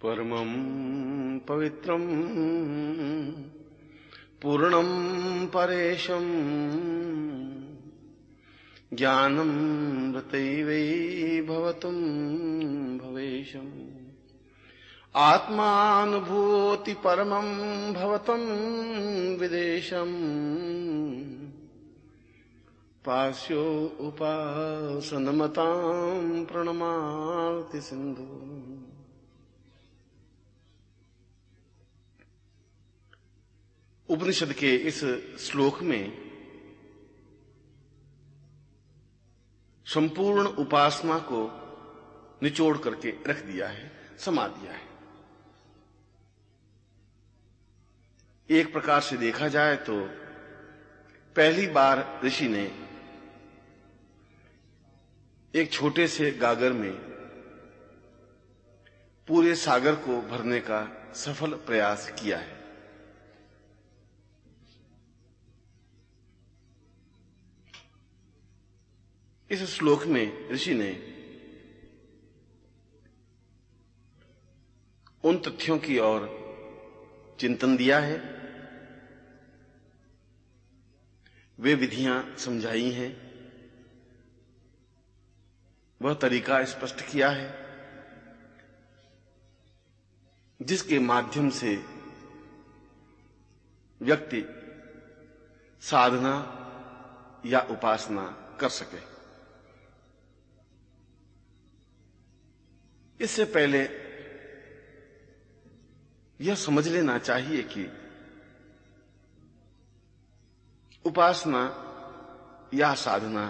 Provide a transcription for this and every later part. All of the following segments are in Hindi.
परमं पवित्रं पूर्णं परेशं ज्ञानमृतैवैर्भवतं भवेशम् आत्मानुभूति परमं भवतं विदेशम् पास्यो उपासनमतां प्रणमाति सिन्धु। उपनिषद के इस श्लोक में संपूर्ण उपासना को निचोड़ करके रख दिया है, समा दिया है। एक प्रकार से देखा जाए तो पहली बार ऋषि ने एक छोटे से गागर में पूरे सागर को भरने का सफल प्रयास किया है। इस श्लोक में ऋषि ने उन तथ्यों की ओर चिंतन दिया है, वे विधियां समझाई हैं, वह तरीका स्पष्ट किया है जिसके माध्यम से व्यक्ति साधना या उपासना कर सके। इससे पहले यह समझ लेना चाहिए कि उपासना या साधना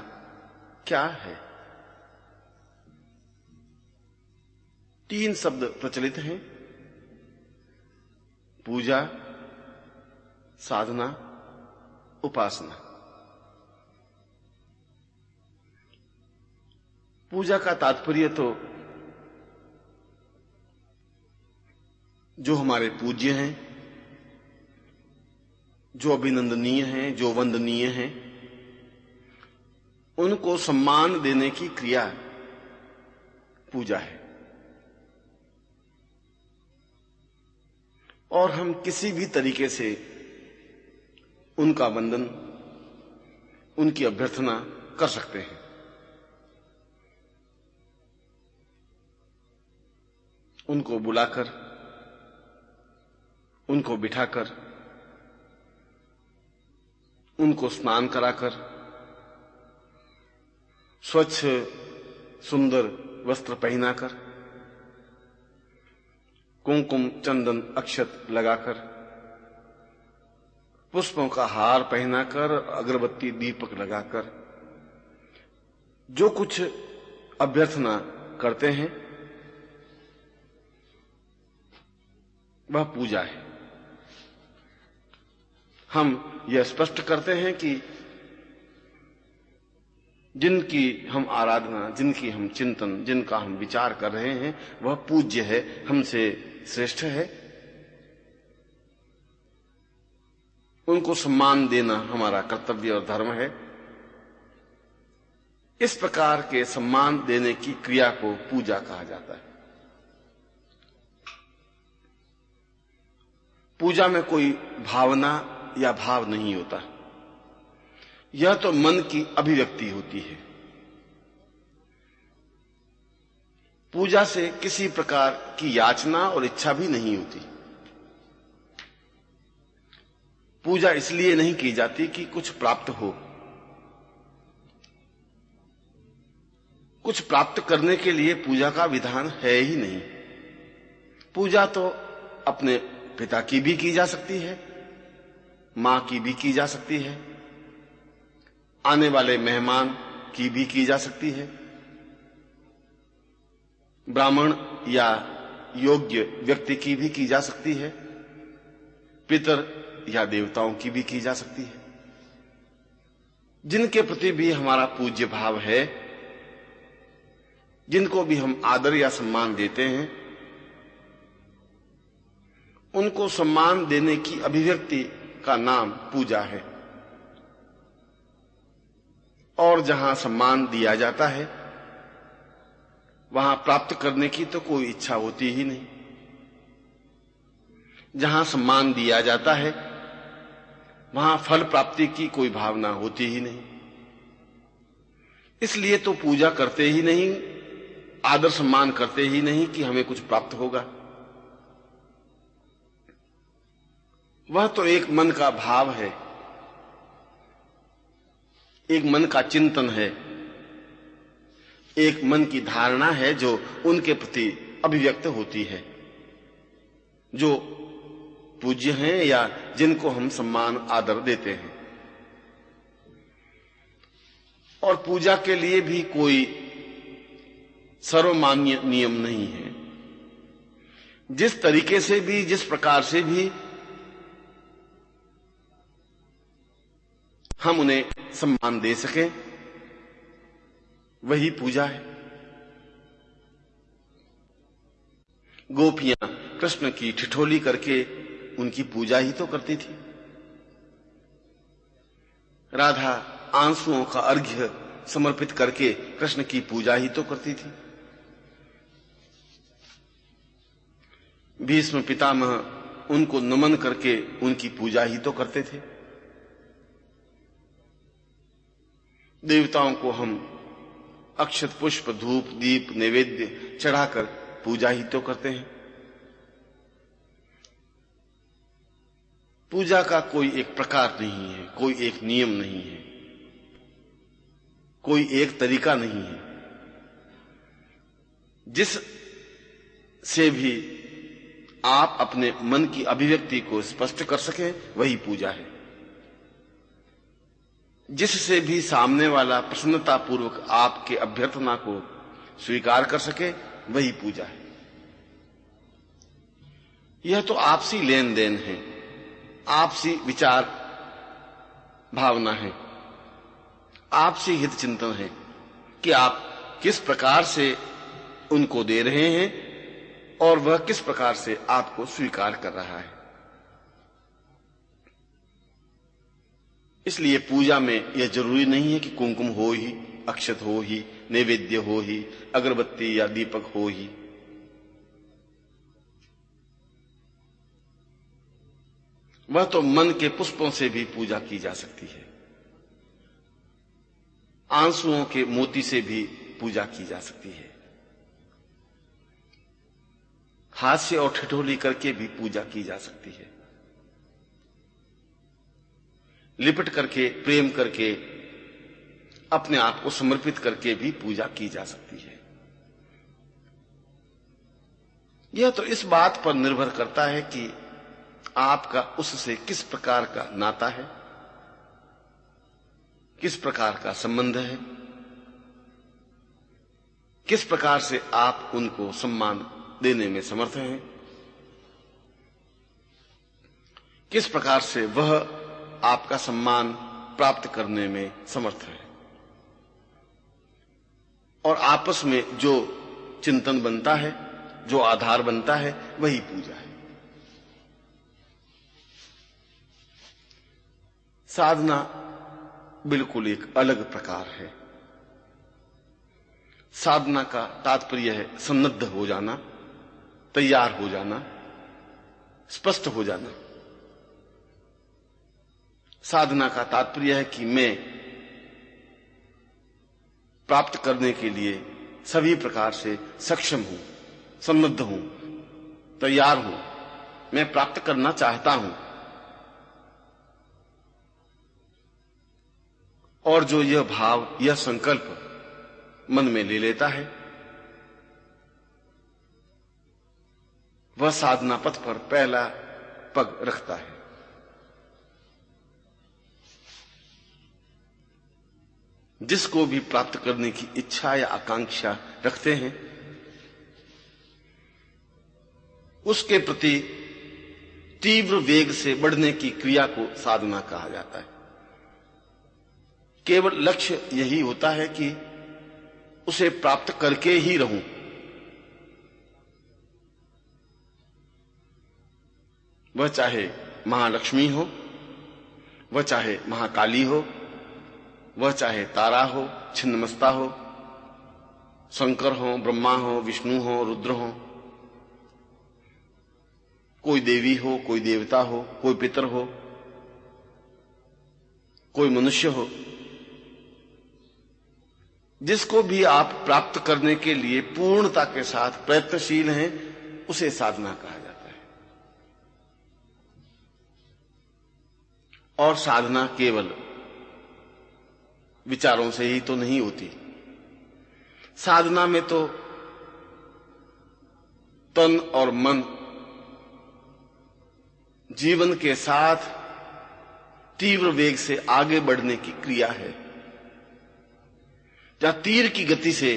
क्या है। तीन शब्द प्रचलित हैं: पूजा, साधना, उपासना। पूजा का तात्पर्य तो जो हमारे पूज्य हैं, जो अभिनंदनीय हैं, जो वंदनीय हैं, उनको सम्मान देने की क्रिया पूजा है। और हम किसी भी तरीके से उनका वंदन, उनकी अभ्यर्थना कर सकते हैं। उनको बुलाकर, उनको बिठाकर, उनको स्नान कराकर, स्वच्छ सुंदर वस्त्र पहनाकर, कुमकुम चंदन अक्षत लगाकर, पुष्पों का हार पहनाकर, अगरबत्ती दीपक लगाकर जो कुछ अभ्यर्थना करते हैं वह पूजा है। हम यह स्पष्ट करते हैं कि जिनकी हम आराधना, जिनकी हम चिंतन, जिनका हम विचार कर रहे हैं वह पूज्य है, हमसे श्रेष्ठ है। उनको सम्मान देना हमारा कर्तव्य और धर्म है। इस प्रकार के सम्मान देने की क्रिया को पूजा कहा जाता है। पूजा में कोई भावना या भाव नहीं होता, यह तो मन की अभिव्यक्ति होती है। पूजा से किसी प्रकार की याचना और इच्छा भी नहीं होती। पूजा इसलिए नहीं की जाती कि कुछ प्राप्त हो। कुछ प्राप्त करने के लिए पूजा का विधान है ही नहीं। पूजा तो अपने पिता की भी की जा सकती है, मां की भी की जा सकती है, आने वाले मेहमान की भी की जा सकती है, ब्राह्मण या योग्य व्यक्ति की भी की जा सकती है, पितर या देवताओं की भी की जा सकती है। जिनके प्रति भी हमारा पूज्य भाव है, जिनको भी हम आदर या सम्मान देते हैं, उनको सम्मान देने की अभिव्यक्ति का नाम पूजा है। और जहां सम्मान दिया जाता है वहां प्राप्त करने की तो कोई इच्छा होती ही नहीं। जहां सम्मान दिया जाता है वहां फल प्राप्ति की कोई भावना होती ही नहीं। इसलिए तो पूजा करते ही नहीं, आदर सम्मान करते ही नहीं कि हमें कुछ प्राप्त होगा। वह तो एक मन का भाव है, एक मन का चिंतन है, एक मन की धारणा है जो उनके प्रति अभिव्यक्त होती है, जो पूज्य हैं या जिनको हम सम्मान आदर देते हैं। और पूजा के लिए भी कोई सर्वमान्य नियम नहीं है। जिस तरीके से भी, जिस प्रकार से भी हम उन्हें सम्मान दे सकें वही पूजा है। गोपियां कृष्ण की ठिठोली करके उनकी पूजा ही तो करती थी। राधा आंसुओं का अर्घ्य समर्पित करके कृष्ण की पूजा ही तो करती थी। भीष्म पितामह उनको नमन करके उनकी पूजा ही तो करते थे। देवताओं को हम अक्षत पुष्प धूप दीप नैवेद्य चढ़ाकर पूजा ही तो करते हैं। पूजा का कोई एक प्रकार नहीं है, कोई एक नियम नहीं है, कोई एक तरीका नहीं है। जिस से भी आप अपने मन की अभिव्यक्ति को स्पष्ट कर सके वही पूजा है। जिससे भी सामने वाला प्रसन्नता पूर्वक आपके अभ्यर्थना को स्वीकार कर सके वही पूजा है। यह तो आपसी लेन देन है, आपसी विचार भावना है, आपसी हित चिंतन है कि आप किस प्रकार से उनको दे रहे हैं और वह किस प्रकार से आपको स्वीकार कर रहा है। इसलिए पूजा में यह जरूरी नहीं है कि कुमकुम हो ही, अक्षत हो ही, नैवेद्य हो ही, अगरबत्ती या दीपक हो ही। वह तो मन के पुष्पों से भी पूजा की जा सकती है, आंसुओं के मोती से भी पूजा की जा सकती है, हास्य और ठिठोली करके भी पूजा की जा सकती है, लिपट करके, प्रेम करके, अपने आप को समर्पित करके भी पूजा की जा सकती है। यह तो इस बात पर निर्भर करता है कि आपका उससे किस प्रकार का नाता है, किस प्रकार का संबंध है, किस प्रकार से आप उनको सम्मान देने में समर्थ हैं, किस प्रकार से वह आपका सम्मान प्राप्त करने में समर्थ है। और आपस में जो चिंतन बनता है, जो आधार बनता है, वही पूजा है। साधना बिल्कुल एक अलग प्रकार है। साधना का तात्पर्य है सन्नद्ध हो जाना, तैयार हो जाना, स्पष्ट हो जाना। साधना का तात्पर्य है कि मैं प्राप्त करने के लिए सभी प्रकार से सक्षम हूं, सन्नद्ध हूं, तैयार हूं, मैं प्राप्त करना चाहता हूं। और जो यह भाव, यह संकल्प मन में ले लेता है, वह साधना पथ पर पहला पग रखता है। जिसको भी प्राप्त करने की इच्छा या आकांक्षा रखते हैं, उसके प्रति तीव्र वेग से बढ़ने की क्रिया को साधना कहा जाता है। केवल लक्ष्य यही होता है कि उसे प्राप्त करके ही रहूं। वह चाहे महालक्ष्मी हो, वह चाहे महाकाली हो, वह चाहे तारा हो, छिन्नमस्ता हो, शंकर हो, ब्रह्मा हो, विष्णु हो, रुद्र हो, कोई देवी हो, कोई देवता हो, कोई पितर हो, कोई मनुष्य हो, जिसको भी आप प्राप्त करने के लिए पूर्णता के साथ प्रयत्नशील हैं, उसे साधना कहा जाता है। और साधना केवल विचारों से ही तो नहीं होती। साधना में तो तन और मन जीवन के साथ तीव्र वेग से आगे बढ़ने की क्रिया है। जहां तीर की गति से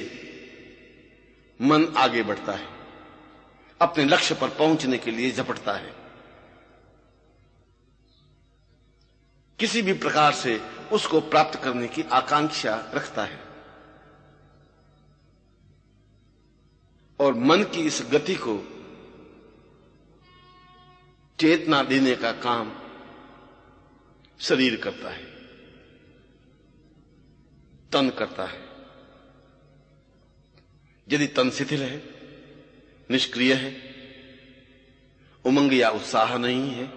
मन आगे बढ़ता है, अपने लक्ष्य पर पहुंचने के लिए झपटता है, किसी भी प्रकार से उसको प्राप्त करने की आकांक्षा रखता है। और मन की इस गति को चेतना देने का काम शरीर करता है, तन करता है। यदि तन शिथिल है, निष्क्रिय है, उमंग या उत्साह नहीं है,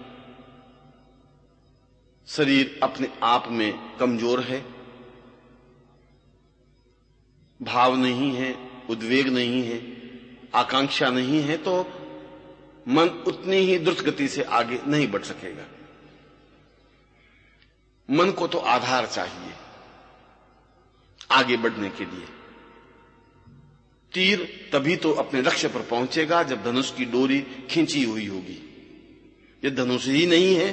शरीर अपने आप में कमजोर है, भाव नहीं है, उद्वेग नहीं है, आकांक्षा नहीं है, तो मन उतनी ही द्रुत गति से आगे नहीं बढ़ सकेगा। मन को तो आधार चाहिए आगे बढ़ने के लिए। तीर तभी तो अपने लक्ष्य पर पहुंचेगा जब धनुष की डोरी खींची हुई होगी। यदि धनुष ही नहीं है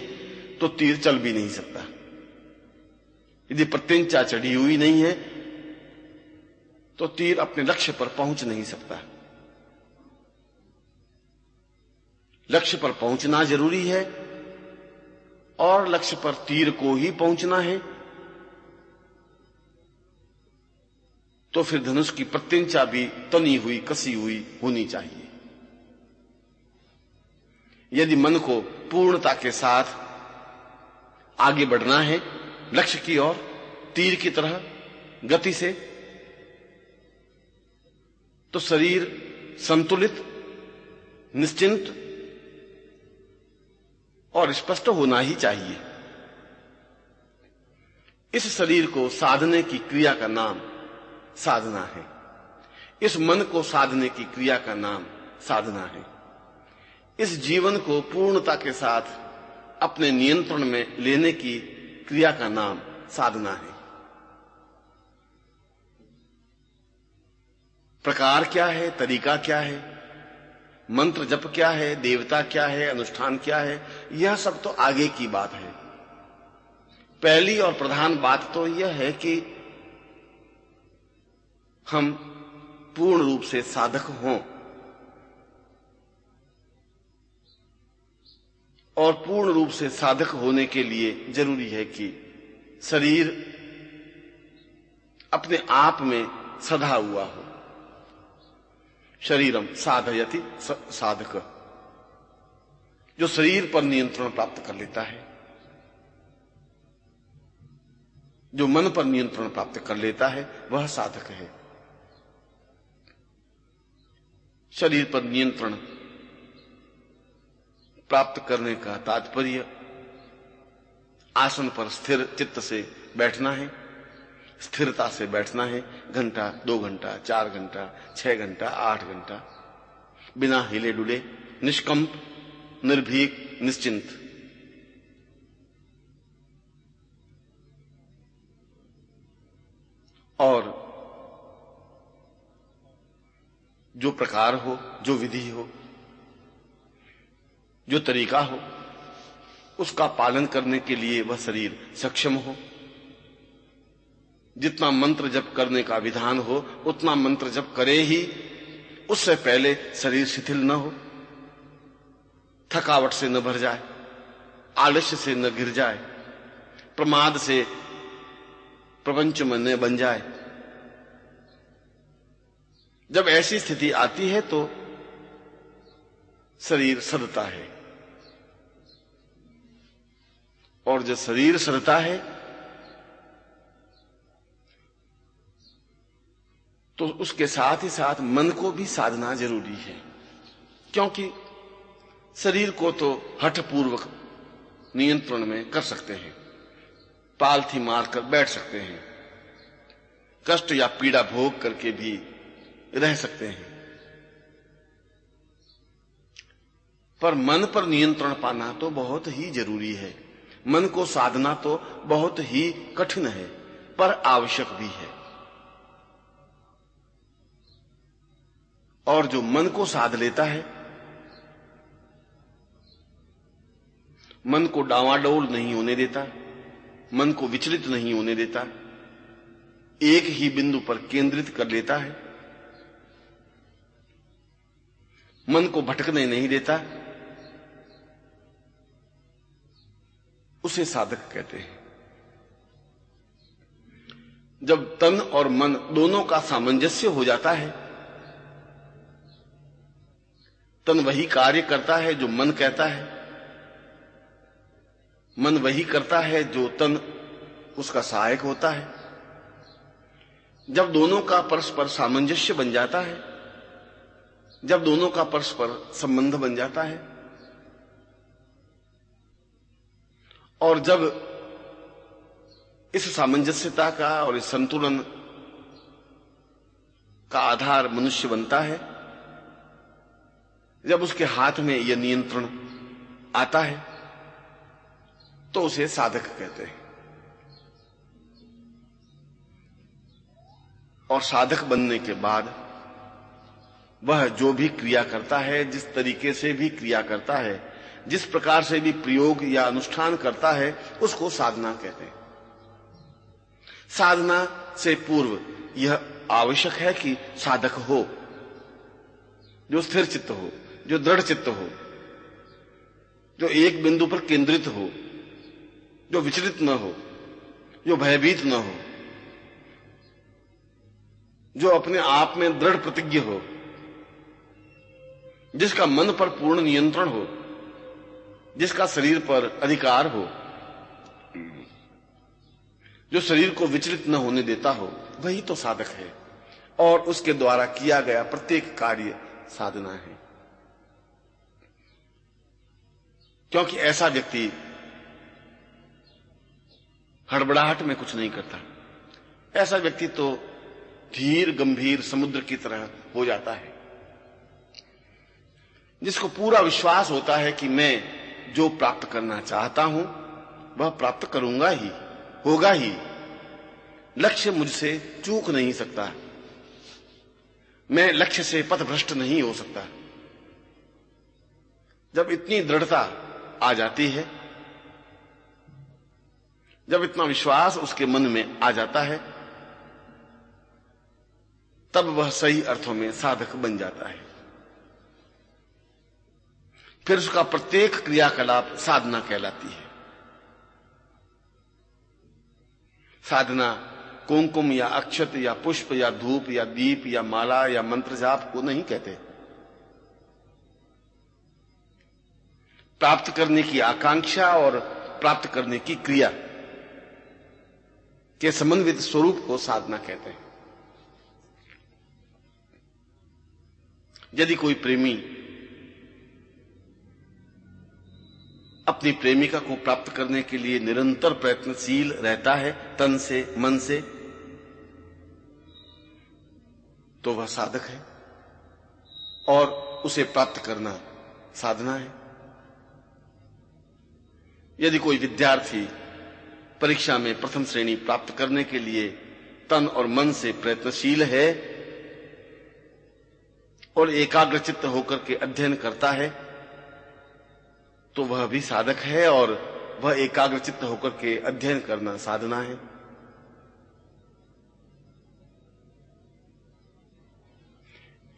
तो तीर चल भी नहीं सकता। यदि प्रत्यंचा चढ़ी हुई नहीं है तो तीर अपने लक्ष्य पर पहुंच नहीं सकता। लक्ष्य पर पहुंचना जरूरी है और लक्ष्य पर तीर को ही पहुंचना है, तो फिर धनुष की प्रत्यंचा भी तनी हुई, कसी हुई होनी चाहिए। यदि मन को पूर्णता के साथ आगे बढ़ना है लक्ष्य की ओर, तीर की तरह गति से, तो शरीर संतुलित, निश्चिंत और स्पष्ट होना ही चाहिए। इस शरीर को साधने की क्रिया का नाम साधना है। इस मन को साधने की क्रिया का नाम साधना है। इस जीवन को पूर्णता के साथ अपने नियंत्रण में लेने की क्रिया का नाम साधना है। प्रकार क्या है, तरीका क्या है, मंत्र जप क्या है, देवता क्या है, अनुष्ठान क्या है, यह सब तो आगे की बात है। पहली और प्रधान बात तो यह है कि हम पूर्ण रूप से साधक हों और पूर्ण रूप से साधक होने के लिए जरूरी है कि शरीर अपने आप में सधा हुआ हो। शरीरम साधयति साधक, जो शरीर पर नियंत्रण प्राप्त कर लेता है, जो मन पर नियंत्रण प्राप्त कर लेता है, वह साधक है। शरीर पर नियंत्रण प्राप्त करने का तात्पर्य आसन पर स्थिर चित्त से बैठना है, स्थिरता से बैठना है। घंटा, 2 घंटा, 4 घंटा, 6 घंटा, 8 घंटा, बिना हिले डुले, निष्कंप, निर्भीक, निश्चिंत। और जो प्रकार हो, जो विधि हो, जो तरीका हो, उसका पालन करने के लिए वह शरीर सक्षम हो। जितना मंत्र जप करने का विधान हो उतना मंत्र जप करे ही, उससे पहले शरीर शिथिल न हो, थकावट से न भर जाए, आलस्य से न गिर जाए, प्रमाद से प्रपंच में न बन जाए। जब ऐसी स्थिति आती है तो शरीर सधता है, और जब शरीर सधता है तो उसके साथ ही साथ मन को भी साधना जरूरी है। क्योंकि शरीर को तो हठपूर्वक नियंत्रण में कर सकते हैं, पालथी मारकर बैठ सकते हैं, कष्ट या पीड़ा भोग करके भी रह सकते हैं, पर मन पर नियंत्रण पाना तो बहुत ही जरूरी है। मन को साधना तो बहुत ही कठिन है, पर आवश्यक भी है। और जो मन को साध लेता है, मन को डांवाडोल नहीं होने देता, मन को विचलित नहीं होने देता, एक ही बिंदु पर केंद्रित कर लेता है, मन को भटकने नहीं देता, उसे साधक कहते हैं। जब तन और मन दोनों का सामंजस्य हो जाता है, तन वही कार्य करता है जो मन कहता है, मन वही करता है जो तन उसका सहायक होता है। जब दोनों का परस्पर सामंजस्य बन जाता है, जब दोनों का परस्पर संबंध बन जाता है, और जब इस सामंजस्यता का और इस संतुलन का आधार मनुष्य बनता है, जब उसके हाथ में यह नियंत्रण आता है, तो उसे साधक कहते हैं। और साधक बनने के बाद वह जो भी क्रिया करता है, जिस तरीके से भी क्रिया करता है, जिस प्रकार से भी प्रयोग या अनुष्ठान करता है, उसको साधना कहते हैं। साधना से पूर्व यह आवश्यक है कि साधक हो, जो स्थिर चित्त हो, जो दृढ़ चित्त हो, जो एक बिंदु पर केंद्रित हो, जो विचलित न हो, जो भयभीत न हो, जो अपने आप में दृढ़ प्रतिज्ञ हो, जिसका मन पर पूर्ण नियंत्रण हो, जिसका शरीर पर अधिकार हो, जो शरीर को विचलित न होने देता हो, वही तो साधक है। और उसके द्वारा किया गया प्रत्येक कार्य साधना है। क्योंकि ऐसा व्यक्ति हड़बड़ाहट में कुछ नहीं करता। ऐसा व्यक्ति तो धीर गंभीर समुद्र की तरह हो जाता है, जिसको पूरा विश्वास होता है कि मैं जो प्राप्त करना चाहता हूं वह प्राप्त करूंगा ही, होगा ही, लक्ष्य मुझसे चूक नहीं सकता, मैं लक्ष्य से पथभ्रष्ट नहीं हो सकता। जब इतनी दृढ़ता आ जाती है, जब इतना विश्वास उसके मन में आ जाता है, तब वह सही अर्थों में साधक बन जाता है। फिर उसका प्रत्येक क्रियाकलाप साधना कहलाती है। साधना कुमकुम या अक्षत या पुष्प या धूप या दीप या माला या मंत्र जाप को नहीं कहते। प्राप्त करने की आकांक्षा और प्राप्त करने की क्रिया के समन्वित स्वरूप को साधना कहते हैं। यदि कोई प्रेमी अपनी प्रेमिका को प्राप्त करने के लिए निरंतर प्रयत्नशील रहता है, तन से मन से, तो वह साधक है और उसे प्राप्त करना साधना है। यदि कोई विद्यार्थी परीक्षा में प्रथम श्रेणी प्राप्त करने के लिए तन और मन से प्रयत्नशील है और एकाग्रचित्त होकर के अध्ययन करता है, तो वह भी साधक है और वह एकाग्रचित्त होकर के अध्ययन करना साधना है।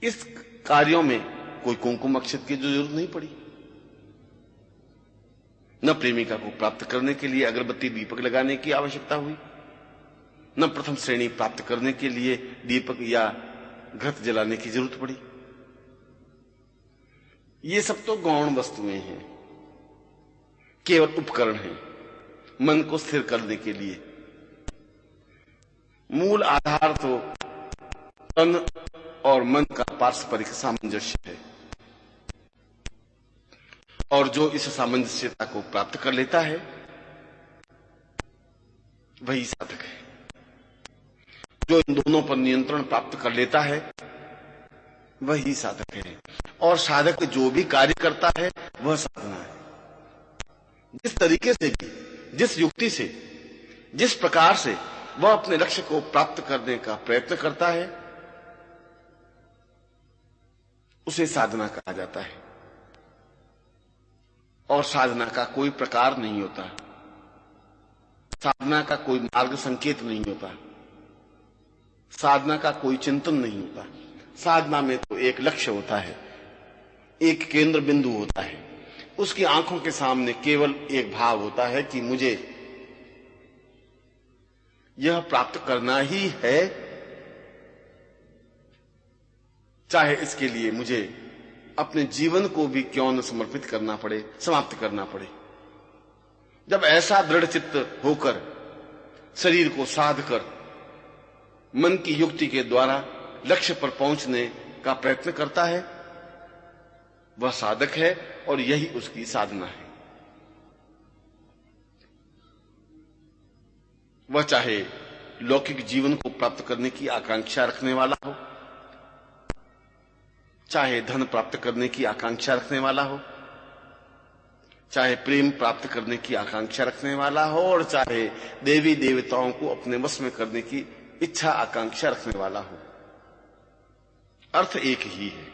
इस कार्यों में कोई कुमकुम अक्षत की जरूरत नहीं पड़ी, न प्रेमिका को प्राप्त करने के लिए अगरबत्ती दीपक लगाने की आवश्यकता हुई, न प्रथम श्रेणी प्राप्त करने के लिए दीपक या घृत जलाने की जरूरत पड़ी। ये सब तो गौण वस्तुएं हैं, केवल उपकरण हैं मन को स्थिर करने के लिए। मूल आधार तो तन और मन का पारस्परिक सामंजस्य है। और जो इस सामंजस्यता को प्राप्त कर लेता है वही साधक है। जो इन दोनों पर नियंत्रण प्राप्त कर लेता है वही साधक है। और साधक जो भी कार्य करता है वह साधना है। जिस तरीके से भी, जिस युक्ति से, जिस प्रकार से वह अपने लक्ष्य को प्राप्त करने का प्रयत्न करता है उसे साधना कहा जाता है। और साधना का कोई प्रकार नहीं होता, साधना का कोई मार्ग संकेत नहीं होता, साधना का कोई चिंतन नहीं होता। साधना में तो एक लक्ष्य होता है, एक केंद्र बिंदु होता है। उसकी आंखों के सामने केवल एक भाव होता है कि मुझे यह प्राप्त करना ही है, चाहे इसके लिए मुझे अपने जीवन को भी क्यों न समर्पित करना पड़े, समाप्त करना पड़े। जब ऐसा दृढ़ चित्त होकर शरीर को साध कर मन की युक्ति के द्वारा लक्ष्य पर पहुंचने का प्रयत्न करता है वह साधक है और यही उसकी साधना है। वह चाहे लौकिक जीवन को प्राप्त करने की आकांक्षा रखने वाला हो, चाहे धन प्राप्त करने की आकांक्षा रखने वाला हो, चाहे प्रेम प्राप्त करने की आकांक्षा रखने वाला हो, और चाहे देवी देवताओं को अपने वश में करने की इच्छा आकांक्षा रखने वाला हो। अर्थ एक ही है,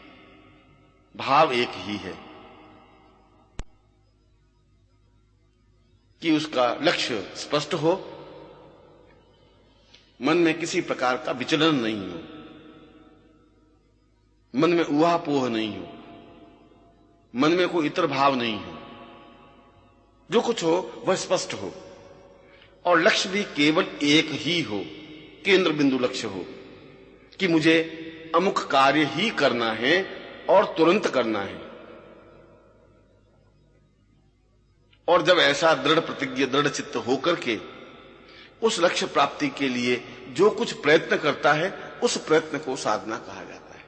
भाव एक ही है कि उसका लक्ष्य स्पष्ट हो, मन में किसी प्रकार का विचलन नहीं हो, मन में ऊहापोह नहीं हो, मन में कोई इतर भाव नहीं हो, जो कुछ हो वह स्पष्ट हो। और लक्ष्य भी केवल एक ही हो, केंद्र बिंदु लक्ष्य हो कि मुझे अमुक कार्य ही करना है और तुरंत करना है। और जब ऐसा दृढ़ प्रतिज्ञ, दृढ़ चित्त होकर के उस लक्ष्य प्राप्ति के लिए जो कुछ प्रयत्न करता है उस प्रयत्न को साधना कहा जाता है।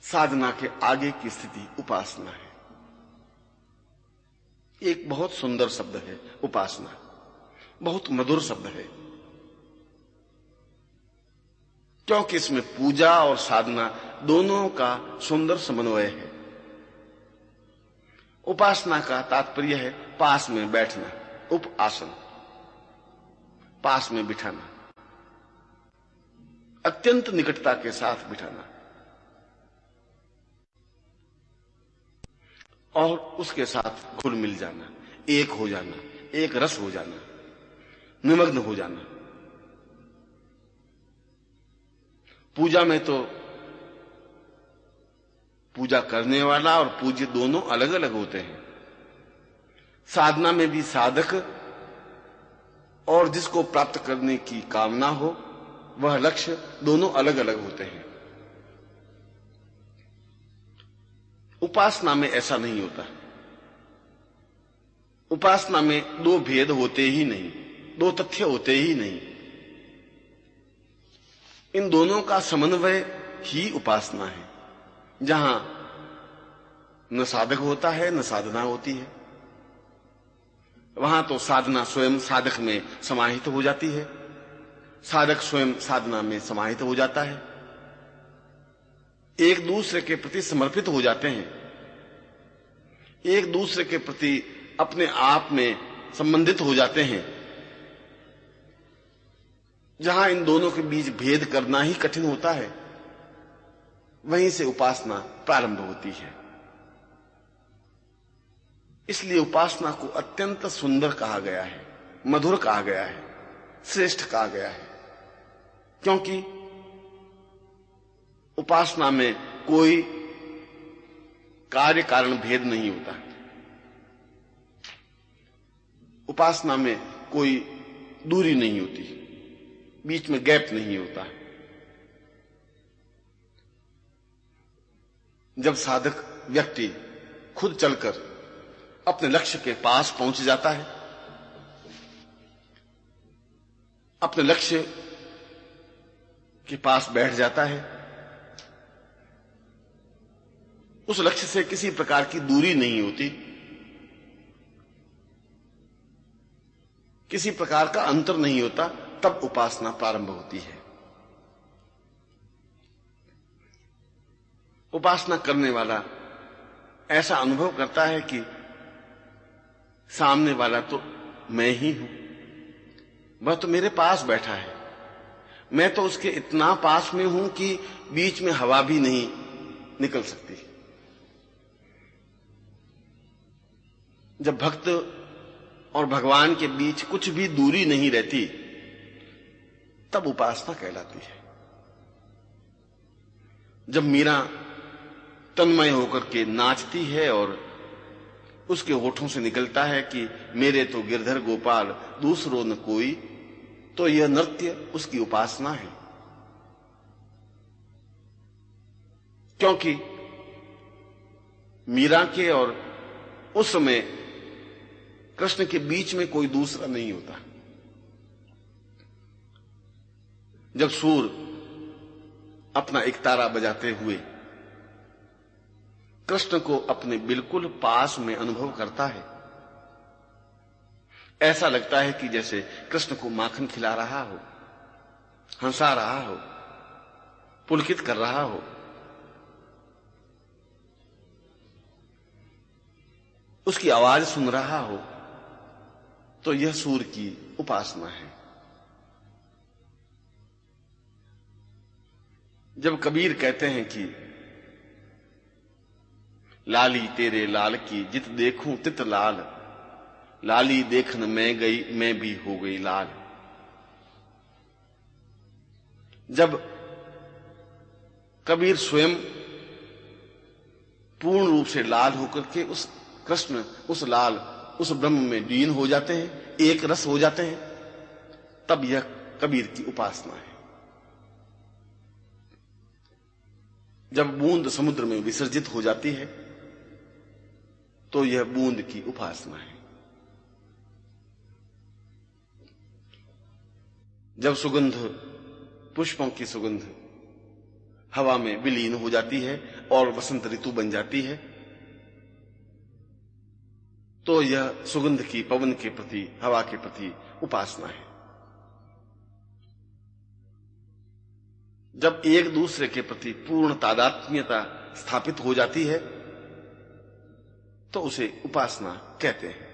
साधना के आगे की स्थिति उपासना है। एक बहुत सुंदर शब्द है उपासना, बहुत मधुर शब्द है, क्योंकि इसमें पूजा और साधना दोनों का सुंदर समन्वय है। उपासना का तात्पर्य है पास में बैठना, उपआसन, पास में बिठाना, अत्यंत निकटता के साथ बिठाना और उसके साथ घुल मिल जाना, एक हो जाना, एक रस हो जाना, निमग्न हो जाना। पूजा में तो पूजा करने वाला और पूज्य दोनों अलग अलग होते हैं। साधना में भी साधक और जिसको प्राप्त करने की कामना हो वह लक्ष्य दोनों अलग अलग होते हैं। उपासना में ऐसा नहीं होता। उपासना में दो भेद होते ही नहीं, दो तथ्य होते ही नहीं। इन दोनों का समन्वय ही उपासना है, जहां न साधक होता है न साधना होती है। वहां तो साधना स्वयं साधक में समाहित हो जाती है, साधक स्वयं साधना में समाहित हो जाता है, एक दूसरे के प्रति समर्पित हो जाते हैं, एक दूसरे के प्रति अपने आप में संबंधित हो जाते हैं। जहां इन दोनों के बीच भेद करना ही कठिन होता है वहीं से उपासना प्रारंभ होती है। इसलिए उपासना को अत्यंत सुंदर कहा गया है, मधुर कहा गया है, श्रेष्ठ कहा गया है, क्योंकि उपासना में कोई कार्य कारण भेद नहीं होता। उपासना में कोई दूरी नहीं होती, बीच में गैप नहीं होता। जब साधक व्यक्ति खुद चलकर अपने लक्ष्य के पास पहुंच जाता है, अपने लक्ष्य के पास बैठ जाता है, उस लक्ष्य से किसी प्रकार की दूरी नहीं होती, किसी प्रकार का अंतर नहीं होता, तब उपासना प्रारंभ होती है। उपासना करने वाला ऐसा अनुभव करता है कि सामने वाला तो मैं ही हूं, वह तो मेरे पास बैठा है, मैं तो उसके इतना पास में हूं कि बीच में हवा भी नहीं निकल सकती। जब भक्त और भगवान के बीच कुछ भी दूरी नहीं रहती, तब उपासना कहलाती है। जब मीरा तन्मय होकर के नाचती है और उसके होठों से निकलता है कि मेरे तो गिरधर गोपाल दूसरो न कोई, तो यह नृत्य उसकी उपासना है। क्योंकि मीरा के और उस समय कृष्ण के बीच में कोई दूसरा नहीं होता। जब सूर अपना एक तारा बजाते हुए कृष्ण को अपने बिल्कुल पास में अनुभव करता है, ऐसा लगता है कि जैसे कृष्ण को माखन खिला रहा हो, हंसा रहा हो, पुलकित कर रहा हो। उसकी आवाज सुन रहा हो, तो यह सूर की उपासना है। जब कबीर कहते हैं कि लाली तेरे लाल की जित देखूं तित लाल, लाली देखन मैं गई मैं भी हो गई लाल। जब कबीर स्वयं पूर्ण रूप से लाल होकर के उस कृष्ण, उस लाल, उस ब्रह्म में लीन हो जाते हैं, एक रस हो जाते हैं, तब यह कबीर की उपासना है। जब बूंद समुद्र में विसर्जित हो जाती है, तो यह बूंद की उपासना है। जब सुगंध, पुष्पों की सुगंध हवा में विलीन हो जाती है और वसंत ऋतु बन जाती है, तो यह सुगंध की, पवन के प्रति, हवा के प्रति उपासना है। जब एक दूसरे के प्रति पूर्ण तादात्म्यता स्थापित हो जाती है, तो उसे उपासना कहते हैं।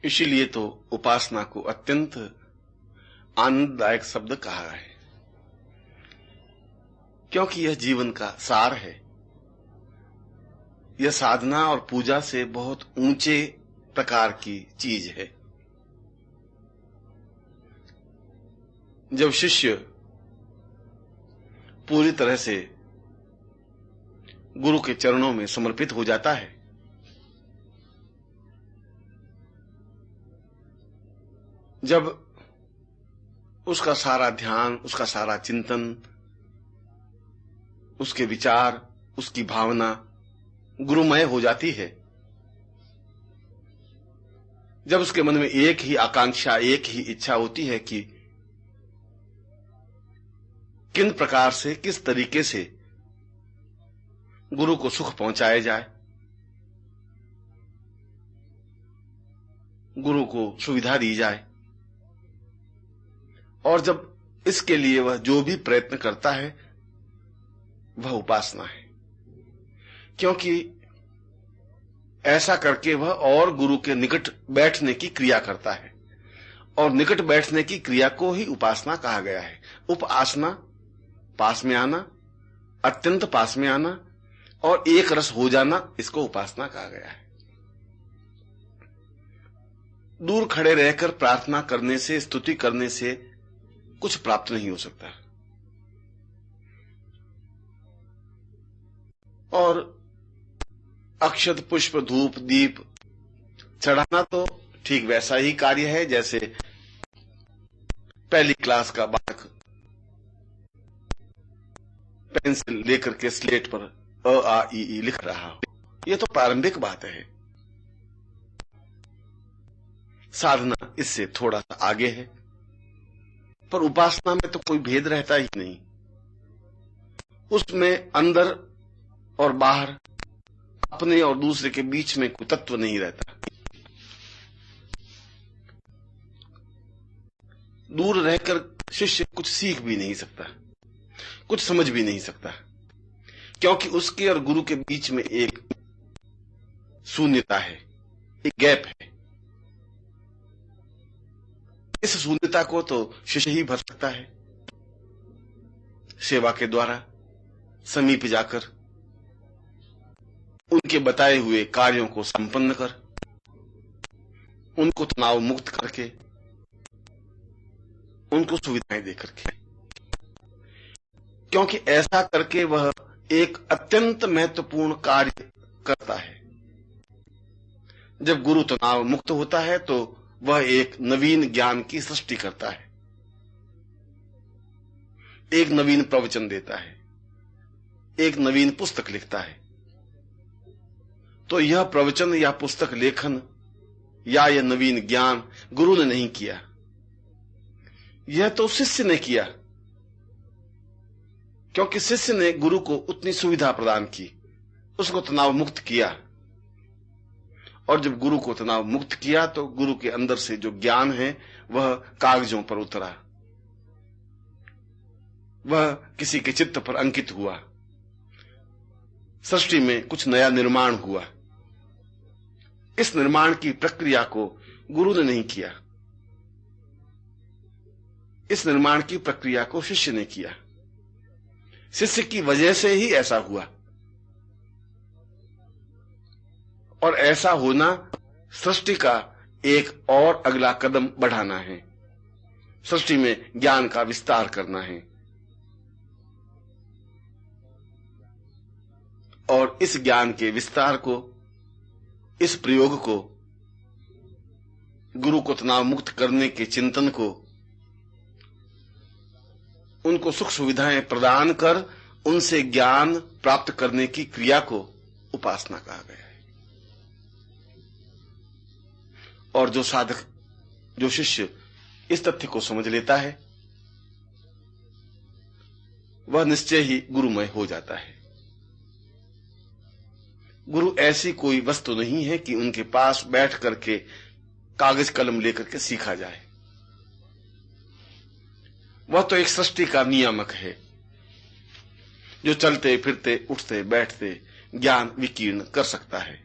इसीलिए तो उपासना को अत्यंत आनंददायक शब्द कहा है, क्योंकि यह जीवन का सार है। यह साधना और पूजा से बहुत ऊंचे प्रकार की चीज है। जब शिष्य पूरी तरह से गुरु के चरणों में समर्पित हो जाता है, जब उसका सारा ध्यान, उसका सारा चिंतन, उसके विचार, उसकी भावना गुरुमय हो जाती है, जब उसके मन में एक ही आकांक्षा, एक ही इच्छा होती है कि किन प्रकार से, किस तरीके से गुरु को सुख पहुंचाया जाए, गुरु को सुविधा दी जाए, और जब इसके लिए वह जो भी प्रयत्न करता है वह उपासना है। क्योंकि ऐसा करके वह और गुरु के निकट बैठने की क्रिया करता है, और निकट बैठने की क्रिया को ही उपासना कहा गया है। उपासना, पास में आना, अत्यंत पास में आना और एक रस हो जाना, इसको उपासना कहा गया है। दूर खड़े रहकर प्रार्थना करने से, स्तुति करने से कुछ प्राप्त नहीं हो सकता। और अक्षत पुष्प धूप दीप चढ़ाना तो ठीक वैसा ही कार्य है जैसे पहली क्लास का बालक पेंसिल लेकर के स्लेट पर अ आ ई लिख रहा हो। यह तो प्रारंभिक बात है। साधना इससे थोड़ा सा आगे है, पर उपासना में तो कोई भेद रहता ही नहीं। उसमें अंदर और बाहर, अपने और दूसरे के बीच में कोई तत्व नहीं रहता। दूर रहकर शिष्य कुछ सीख भी नहीं सकता, कुछ समझ भी नहीं सकता, क्योंकि उसके और गुरु के बीच में एक शून्यता है, एक गैप है। इस शून्यता को तो शिष्य ही भर सकता है। सेवा के द्वारा समीप जाकर उनके बताए हुए कार्यों को संपन्न कर, उनको तनाव मुक्त करके, उनको सुविधाएं देकर के, क्योंकि ऐसा करके वह एक अत्यंत महत्वपूर्ण कार्य करता है। जब गुरु तनाव मुक्त होता है तो वह एक नवीन ज्ञान की सृष्टि करता है, एक नवीन प्रवचन देता है, एक नवीन पुस्तक लिखता है। तो यह प्रवचन या पुस्तक लेखन या यह नवीन ज्ञान गुरु ने नहीं किया, यह तो शिष्य ने किया, क्योंकि शिष्य ने गुरु को उतनी सुविधा प्रदान की, उसको तनाव मुक्त किया। और जब गुरु को तनाव मुक्त किया तो गुरु के अंदर से जो ज्ञान है वह कागजों पर उतरा, वह किसी के चित्त पर अंकित हुआ, सृष्टि में कुछ नया निर्माण हुआ। इस निर्माण की प्रक्रिया को गुरु ने नहीं किया, इस निर्माण की प्रक्रिया को शिष्य ने किया। शिष्य की वजह से ही ऐसा हुआ, और ऐसा होना सृष्टि का एक और अगला कदम बढ़ाना है, सृष्टि में ज्ञान का विस्तार करना है। और इस ज्ञान के विस्तार को, इस प्रयोग को, गुरु को तनाव मुक्त करने के चिंतन को, उनको सुख सुविधाएं प्रदान कर उनसे ज्ञान प्राप्त करने की क्रिया को उपासना कहा गया है। और जो साधक, जो शिष्य इस तथ्य को समझ लेता है वह निश्चय ही गुरुमय हो जाता है। गुरु ऐसी कोई वस्तु नहीं है कि उनके पास बैठ करके कागज कलम लेकर के सीखा जाए। वह तो एक सृष्टि का नियामक है जो चलते फिरते उठते बैठते ज्ञान विकीर्ण कर सकता है।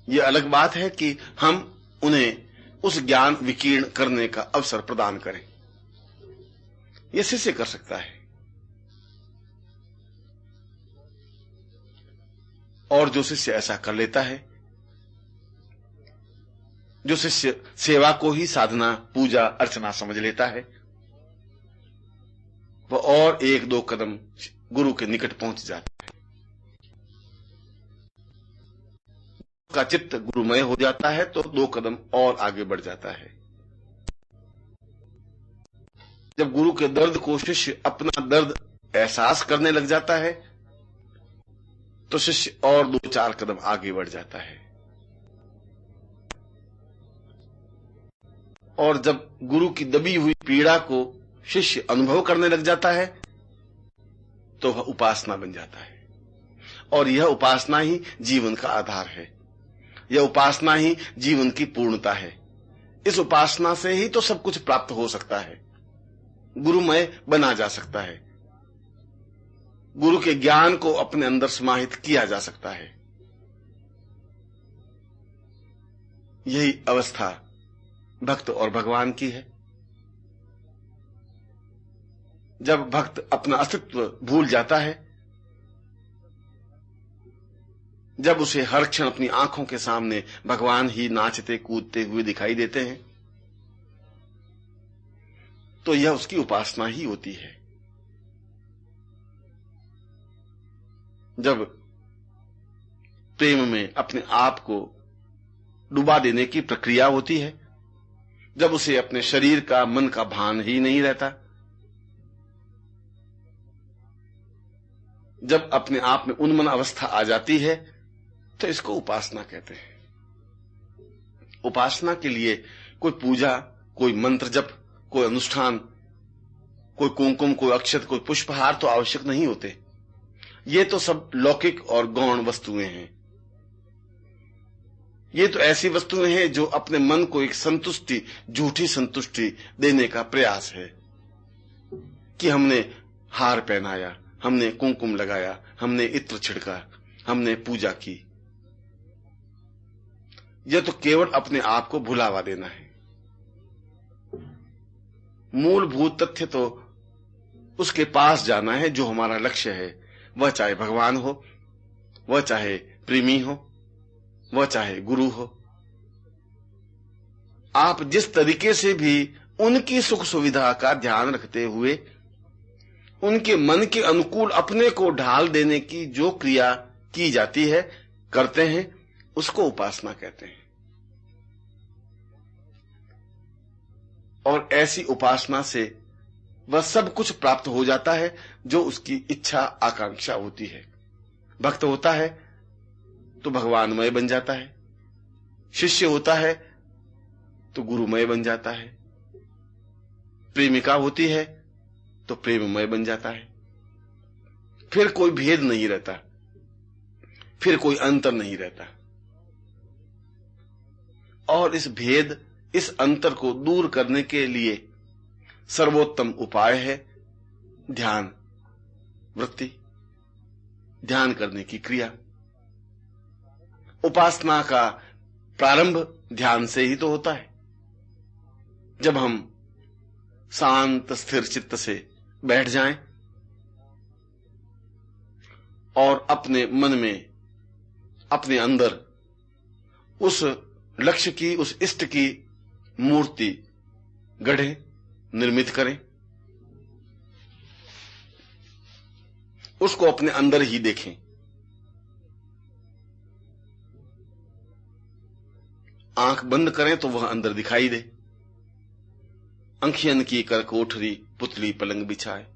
यह अलग बात है कि हम उन्हें उस ज्ञान विकीर्ण करने का अवसर प्रदान करें। यह शिष्य कर सकता है। और जो शिष्य ऐसा कर लेता है, जो शिष्य सेवा को ही साधना, पूजा, अर्चना समझ लेता है, वह और एक दो कदम गुरु के निकट पहुंच जाता है। का चित्त गुरुमय हो जाता है तो दो कदम और आगे बढ़ जाता है। जब गुरु के दर्द को शिष्य अपना दर्द एहसास करने लग जाता है तो शिष्य और दो चार कदम आगे बढ़ जाता है। और जब गुरु की दबी हुई पीड़ा को शिष्य अनुभव करने लग जाता है तो वह उपासना बन जाता है। और यह उपासना ही जीवन का आधार है, यह उपासना ही जीवन की पूर्णता है। इस उपासना से ही तो सब कुछ प्राप्त हो सकता है, गुरुमय बना जा सकता है, गुरु के ज्ञान को अपने अंदर समाहित किया जा सकता है। यही अवस्था भक्त और भगवान की है। जब भक्त अपना अस्तित्व भूल जाता है, जब उसे हर क्षण अपनी आंखों के सामने भगवान ही नाचते कूदते हुए दिखाई देते हैं, तो यह उसकी उपासना ही होती है। जब प्रेम में अपने आप को डुबा देने की प्रक्रिया होती है, जब उसे अपने शरीर का, मन का भान ही नहीं रहता, जब अपने आप में उन्मन अवस्था आ जाती है, तो इसको उपासना कहते हैं। उपासना के लिए कोई पूजा, कोई मंत्र जप, कोई अनुष्ठान, कोई कुमकुम, कोई अक्षत, कोई पुष्पहार तो आवश्यक नहीं होते। ये तो सब लौकिक और गौण वस्तुएं हैं। ये तो ऐसी वस्तुएं हैं जो अपने मन को एक संतुष्टि, झूठी संतुष्टि देने का प्रयास है कि हमने हार पहनाया, हमने कुमकुम लगाया, हमने इत्र छिड़का, हमने पूजा की। यह तो केवल अपने आप को भुलावा देना है। मूलभूत तथ्य तो उसके पास जाना है जो हमारा लक्ष्य है, वह चाहे भगवान हो, वह चाहे प्रेमी हो, वह चाहे गुरु हो। आप जिस तरीके से भी उनकी सुख सुविधा का ध्यान रखते हुए उनके मन के अनुकूल अपने को ढाल देने की जो क्रिया की जाती है, करते हैं, उसको उपासना कहते हैं। और ऐसी उपासना से वह सब कुछ प्राप्त हो जाता है जो उसकी इच्छा आकांक्षा होती है। भक्त होता है तो भगवानमय बन जाता है, शिष्य होता है तो गुरुमय बन जाता है, प्रेमिका होती है तो प्रेममय बन जाता है। फिर कोई भेद नहीं रहता, फिर कोई अंतर नहीं रहता। और इस भेद, इस अंतर को दूर करने के लिए सर्वोत्तम उपाय है ध्यान वृत्ति, ध्यान करने की क्रिया। उपासना का प्रारंभ ध्यान से ही तो होता है। जब हम शांत स्थिर चित्त से बैठ जाएं और अपने मन में, अपने अंदर उस लक्ष्य की, उस इष्ट की मूर्ति गढ़ें, निर्मित करें, उसको अपने अंदर ही देखें। आंख बंद करें तो वह अंदर दिखाई दे। अंखियन की कर कोठरी पुतली पलंग बिछाए,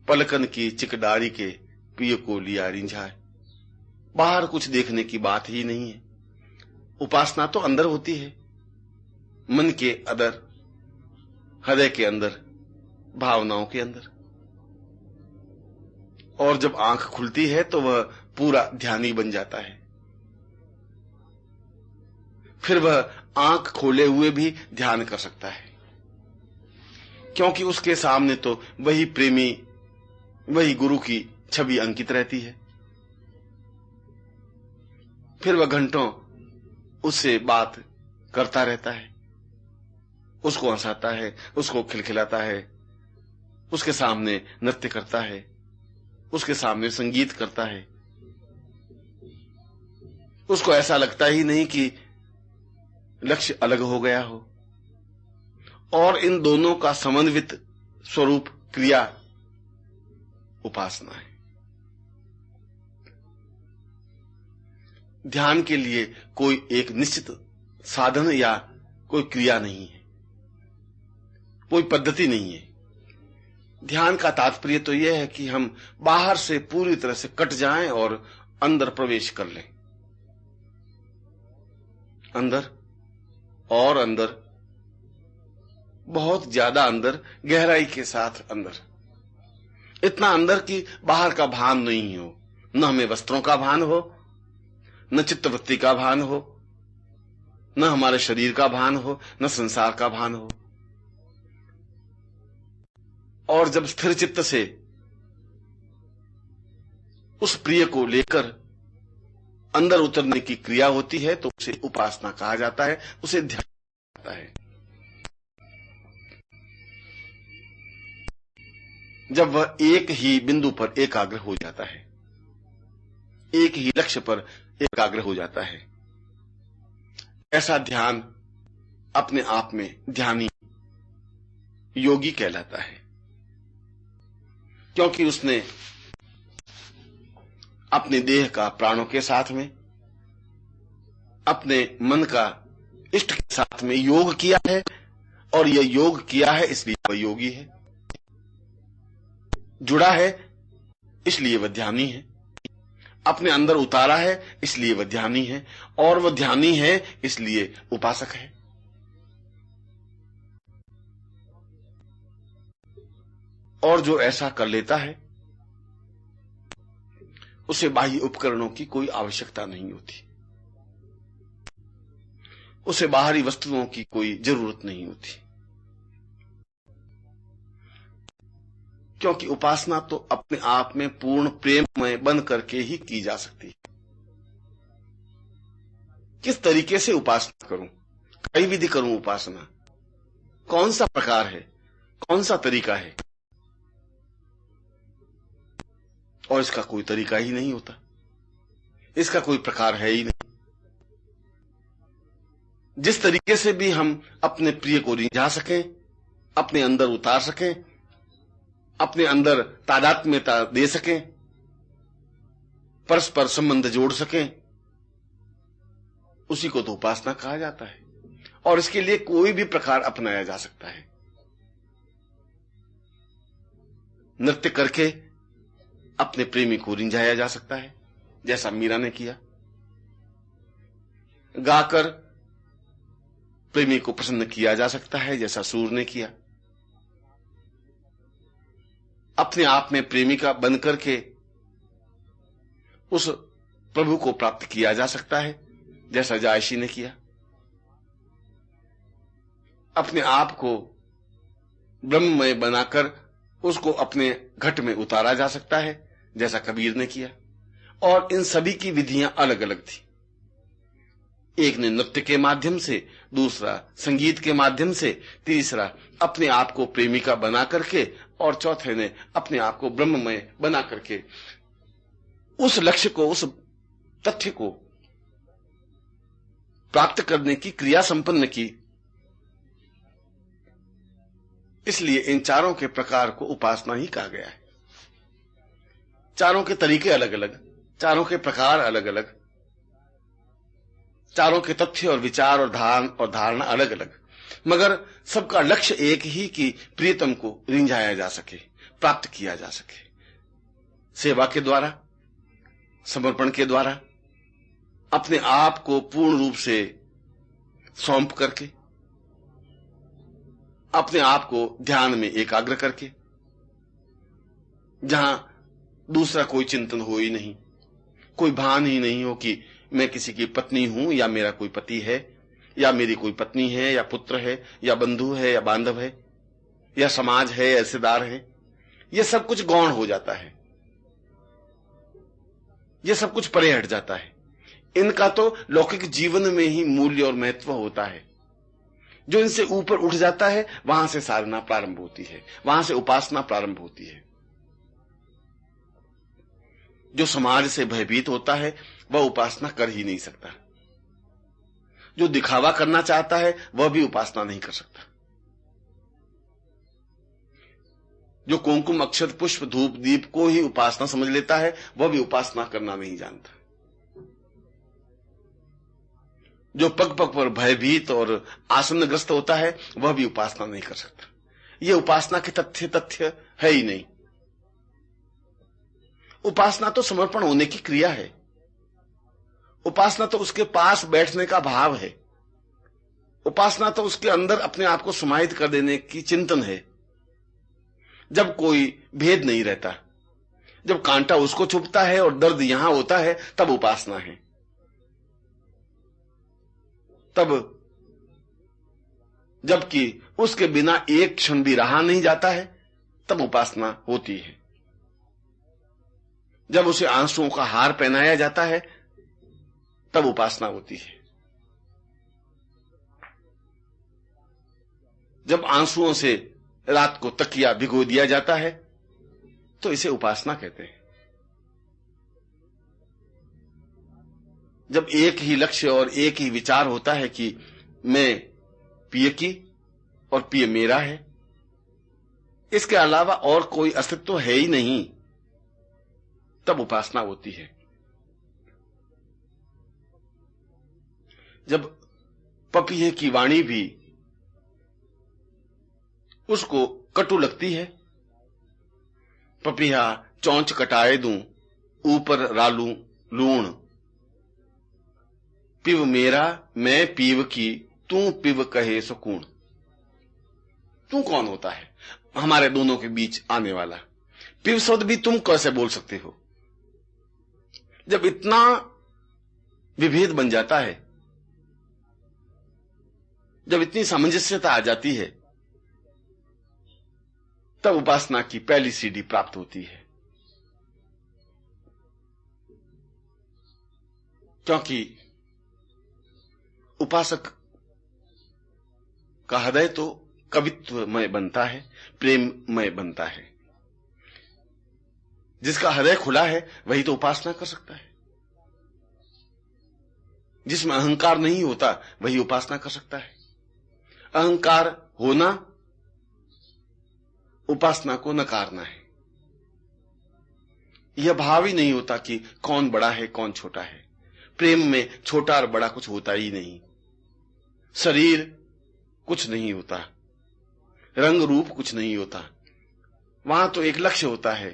पलकन की चिकडारी के पिय को लिया रिंझाए। बाहर कुछ देखने की बात ही नहीं है। उपासना तो अंदर होती है, मन के अंदर, हृदय के अंदर, भावनाओं के अंदर। और जब आंख खुलती है तो वह पूरा ध्यानी बन जाता है। फिर वह आंख खोले हुए भी ध्यान कर सकता है, क्योंकि उसके सामने तो वही प्रेमी, वही गुरु की छवि अंकित रहती है। फिर वह घंटों उससे बात करता रहता है, उसको हंसाता है, उसको खिलखिलाता है, उसके सामने नृत्य करता है, उसके सामने संगीत करता है। उसको ऐसा लगता ही नहीं कि लक्ष्य अलग हो गया हो। और इन दोनों का समन्वित स्वरूप क्रिया उपासना है। ध्यान के लिए कोई एक निश्चित साधन या कोई क्रिया नहीं है, कोई पद्धति नहीं है। ध्यान का तात्पर्य तो यह है कि हम बाहर से पूरी तरह से कट जाएं और अंदर प्रवेश कर लें। अंदर और अंदर, बहुत ज्यादा अंदर, गहराई के साथ अंदर। इतना अंदर कि बाहर का भान नहीं हो, न हमें वस्त्रों का भान हो, न चित्तवृत्ति का भान हो, न हमारे शरीर का भान हो, न संसार का भान हो। और जब स्थिर चित्त से उस प्रिय को लेकर अंदर उतरने की क्रिया होती है तो उसे उपासना कहा जाता है, उसे ध्यान कहा जाता है। जब वह एक ही बिंदु पर एकाग्र हो जाता है, एक ही लक्ष्य पर एकाग्र हो जाता है, ऐसा ध्यान अपने आप में ध्यानी योगी कहलाता है, क्योंकि उसने अपने देह का प्राणों के साथ में, अपने मन का इष्ट के साथ में योग किया है, और यह योग किया है इसलिए वह योगी है, जुड़ा है इसलिए वह ध्यानी है, अपने अंदर उतारा है इसलिए वह ध्यानी है, और वह ध्यानी है इसलिए उपासक है। और जो ऐसा कर लेता है उसे बाह्य उपकरणों की कोई आवश्यकता नहीं होती, उसे बाहरी वस्तुओं की कोई जरूरत नहीं होती, क्योंकि उपासना तो अपने आप में पूर्ण प्रेममय बन करके ही की जा सकती है। किस तरीके से उपासना करूं, कई विधि करूं उपासना, कौन सा प्रकार है, कौन सा तरीका है, और इसका कोई तरीका ही नहीं होता, इसका कोई प्रकार है ही नहीं। जिस तरीके से भी हम अपने प्रिय को रिझा सकें, अपने अंदर उतार सकें, अपने अंदर तादात्म्यता दे सकें, परस्पर संबंध जोड़ सकें, उसी को तो उपासना कहा जाता है। और इसके लिए कोई भी प्रकार अपनाया जा सकता है। नृत्य करके अपने प्रेमी को रिंझाया जा सकता है, जैसा मीरा ने किया। गाकर प्रेमी को प्रसन्न किया जा सकता है, जैसा सूर ने किया। अपने आप में प्रेमिका बनकर के उस प्रभु को प्राप्त किया जा सकता है, जैसा जायसी ने किया। अपने आप को ब्रह्ममय बनाकर उसको अपने घट में उतारा जा सकता है, जैसा कबीर ने किया। और इन सभी की विधियां अलग अलग थी। एक ने नृत्य के माध्यम से, दूसरा संगीत के माध्यम से, तीसरा अपने आप को प्रेमिका बना करके, और चौथे ने अपने आप को ब्रह्ममय बना करके उस लक्ष्य को, उस तथ्य को प्राप्त करने की क्रिया संपन्न की। इसलिए इन चारों के प्रकार को उपासना ही कहा गया है। चारों के तरीके अलग अलग, चारों के प्रकार अलग अलग, चारों के तथ्य और विचार और धारणा अलग अलग, मगर सबका लक्ष्य एक ही कि प्रियतम को रिंझाया जा सके, प्राप्त किया जा सके। सेवा के द्वारा, समर्पण के द्वारा, अपने आप को पूर्ण रूप से सौंप करके, अपने आप को ध्यान में एकाग्र करके, जहां दूसरा कोई चिंतन हो ही नहीं, कोई भान ही नहीं हो कि मैं किसी की पत्नी हूं, या मेरा कोई पति है, या मेरी कोई पत्नी है, या पुत्र है, या बंधु है, या बांधव है, या समाज है, या रिश्तेदार है। यह सब कुछ गौण हो जाता है, यह सब कुछ परे हट जाता है। इनका तो लौकिक जीवन में ही मूल्य और महत्व होता है। जो इनसे ऊपर उठ जाता है, वहां से साधना प्रारंभ होती है, वहां से उपासना प्रारंभ होती है। जो समाज से भयभीत होता है वह उपासना कर ही नहीं सकता। जो दिखावा करना चाहता है वह भी उपासना नहीं कर सकता। जो कुमकुम अक्षत पुष्प धूप दीप को ही उपासना समझ लेता है वह भी उपासना करना नहीं जानता। जो पग पग पर भयभीत और आसन्नग्रस्त होता है वह भी उपासना नहीं कर सकता। यह उपासना के तथ्य है ही नहीं। उपासना तो समर्पण होने की क्रिया है। उपासना तो उसके पास बैठने का भाव है। उपासना तो उसके अंदर अपने आप को समाहित कर देने की चिंतन है। जब कोई भेद नहीं रहता, जब कांटा उसको चुभता है और दर्द यहां होता है, तब उपासना है। तब जबकि उसके बिना एक क्षण भी रहा नहीं जाता है, तब उपासना होती है। जब उसे आंसुओं का हार पहनाया जाता है, तब उपासना होती है। जब आंसुओं से रात को तकिया भिगो दिया जाता है, तो इसे उपासना कहते हैं। जब एक ही लक्ष्य और एक ही विचार होता है कि मैं प्रिय की और प्रिय मेरा है, इसके अलावा और कोई अस्तित्व है ही नहीं, तब उपासना होती है। जब पपीहे की वाणी भी उसको कटु लगती है, पपीहा चौंच कटाए दूं, ऊपर रालू लूण, पिव मेरा मैं पीव की, तू पिव कहे सुकून। तू कौन होता है हमारे दोनों के बीच आने वाला? पिव शब्द भी तुम कैसे बोल सकते हो? जब इतना विभेद बन जाता है, जब इतनी सामंजस्यता आ जाती है, तब उपासना की पहली सीढ़ी प्राप्त होती है। क्योंकि उपासक का हृदय तो कवित्वमय बनता है, प्रेममय बनता है। जिसका हृदय खुला है वही तो उपासना कर सकता है। जिसमें अहंकार नहीं होता वही उपासना कर सकता है। अहंकार होना उपासना को नकारना है। यह भाव ही नहीं होता कि कौन बड़ा है कौन छोटा है। प्रेम में छोटा और बड़ा कुछ होता ही नहीं। शरीर कुछ नहीं होता, रंग रूप कुछ नहीं होता। वहां तो एक लक्ष्य होता है,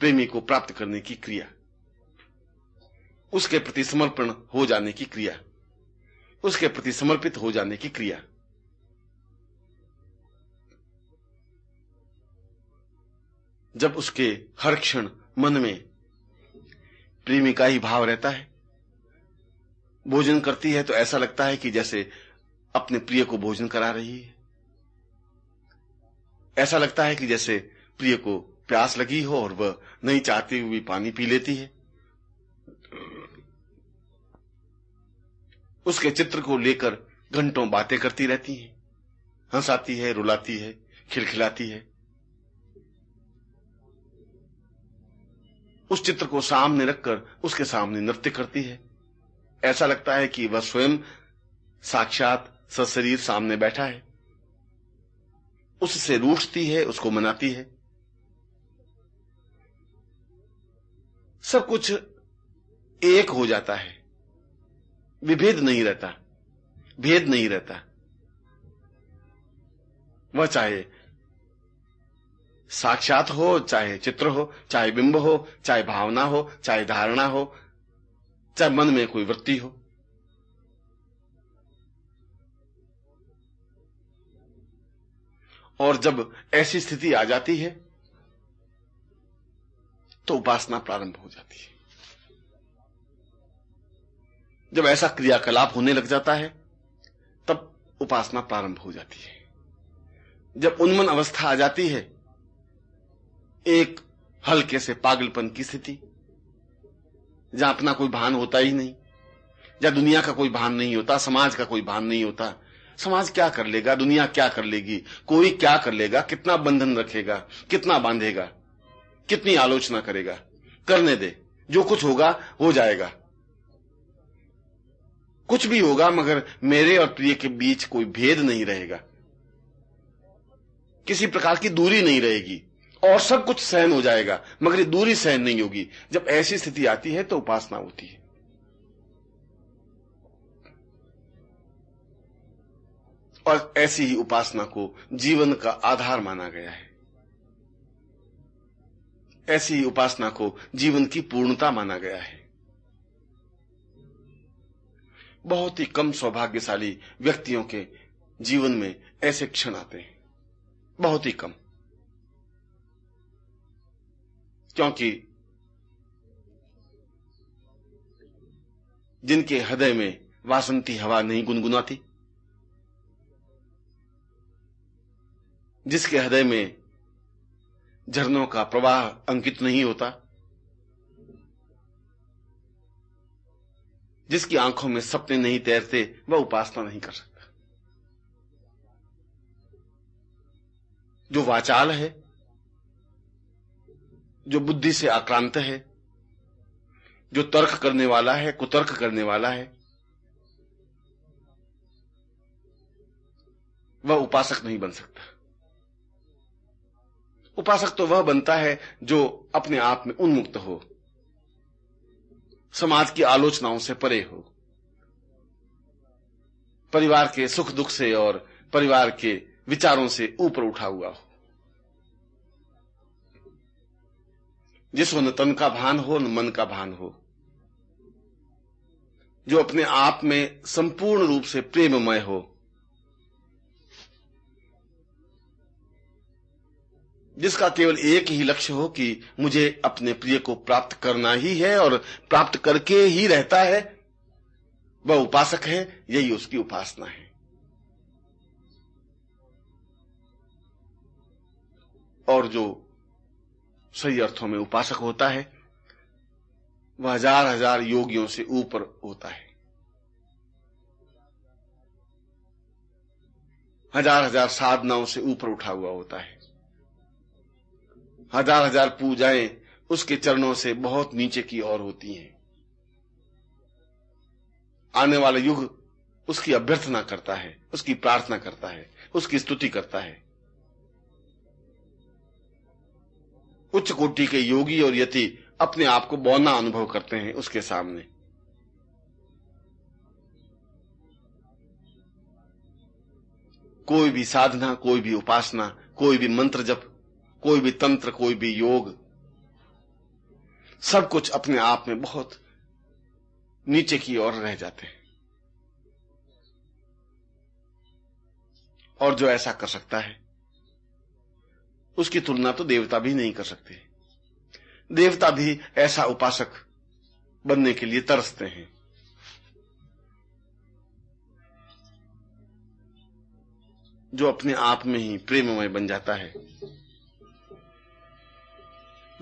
प्रेमी को प्राप्त करने की क्रिया, उसके प्रति समर्पण हो जाने की क्रिया, उसके प्रति समर्पित हो जाने की क्रिया। जब उसके हर क्षण मन में प्रेमी का ही भाव रहता है, भोजन करती है तो ऐसा लगता है कि जैसे अपने प्रिय को भोजन करा रही है। ऐसा लगता है कि जैसे प्रिय को प्यास लगी हो और वह नहीं चाहती हुई पानी पी लेती है। उसके चित्र को लेकर घंटों बातें करती रहती है, हंसाती है, रुलाती है, खिलखिलाती है। उस चित्र को सामने रखकर उसके सामने नृत्य करती है। ऐसा लगता है कि वह स्वयं साक्षात सशरीर सामने बैठा है। उससे रूठती है, उसको मनाती है। सब कुछ एक हो जाता है, विभेद नहीं रहता, भेद नहीं रहता। वह चाहे साक्षात हो, चाहे चित्र हो, चाहे बिंब हो, चाहे भावना हो, चाहे धारणा हो, चाहे मन में कोई वृत्ति हो। और जब ऐसी स्थिति आ जाती है तो उपासना प्रारंभ हो जाती है। जब ऐसा क्रियाकलाप होने लग जाता है तब उपासना प्रारंभ हो जाती है। जब उन्मन अवस्था आ जाती है, एक हल्के से पागलपन की स्थिति, जहां अपना कोई भान होता ही नहीं, जहां दुनिया का कोई भान नहीं होता, समाज का कोई भान नहीं होता। समाज क्या कर लेगा, दुनिया क्या कर लेगी, कोई क्या कर लेगा, कितना बंधन रखेगा, कितना बांधेगा, कितनी आलोचना करेगा, करने दे, जो कुछ होगा हो जाएगा। कुछ भी होगा मगर मेरे और प्रिय के बीच कोई भेद नहीं रहेगा, किसी प्रकार की दूरी नहीं रहेगी, और सब कुछ सहन हो जाएगा मगर ये दूरी सहन नहीं होगी। जब ऐसी स्थिति आती है तो उपासना होती है। और ऐसी ही उपासना को जीवन का आधार माना गया है। ऐसी ही उपासना को जीवन की पूर्णता माना गया है। बहुत ही कम सौभाग्यशाली व्यक्तियों के जीवन में ऐसे क्षण आते हैं, बहुत ही कम। क्योंकि जिनके हृदय में वासंती हवा नहीं गुनगुनाती, जिसके हृदय में झरनों का प्रवाह अंकित नहीं होता, जिसकी आंखों में सपने नहीं तैरते, वह उपासना नहीं कर सकता। जो वाचाल है, जो बुद्धि से आक्रांत है, जो तर्क करने वाला है, कुतर्क करने वाला है, वह उपासक नहीं बन सकता। उपासक तो वह बनता है जो अपने आप में उन्मुक्त हो, समाज की आलोचनाओं से परे हो, परिवार के सुख दुख से और परिवार के विचारों से ऊपर उठा हुआ हो, जिसको न तन का भान हो न मन का भान हो, जो अपने आप में संपूर्ण रूप से प्रेममय हो, जिसका केवल एक ही लक्ष्य हो कि मुझे अपने प्रिय को प्राप्त करना ही है और प्राप्त करके ही रहता है, वह उपासक है। यही उसकी उपासना है। और जो सही अर्थों में उपासक होता है वह हजार हजार योगियों से ऊपर होता है, हजार हजार साधनाओं से ऊपर उठा हुआ होता है, हजार हजार पूजाएं उसके चरणों से बहुत नीचे की ओर होती हैं। आने वाला युग उसकी अभ्यर्थना करता है, उसकी प्रार्थना करता है, उसकी स्तुति करता है। उच्च कोटि के योगी और यति अपने आप को बौना अनुभव करते हैं उसके सामने। कोई भी साधना, कोई भी उपासना, कोई भी मंत्र जप, कोई भी तंत्र, कोई भी योग, सब कुछ अपने आप में बहुत नीचे की ओर रह जाते हैं। और जो ऐसा कर सकता है उसकी तुलना तो देवता भी नहीं कर सकते। देवता भी ऐसा उपासक बनने के लिए तरसते हैं। जो अपने आप में ही प्रेममय बन जाता है,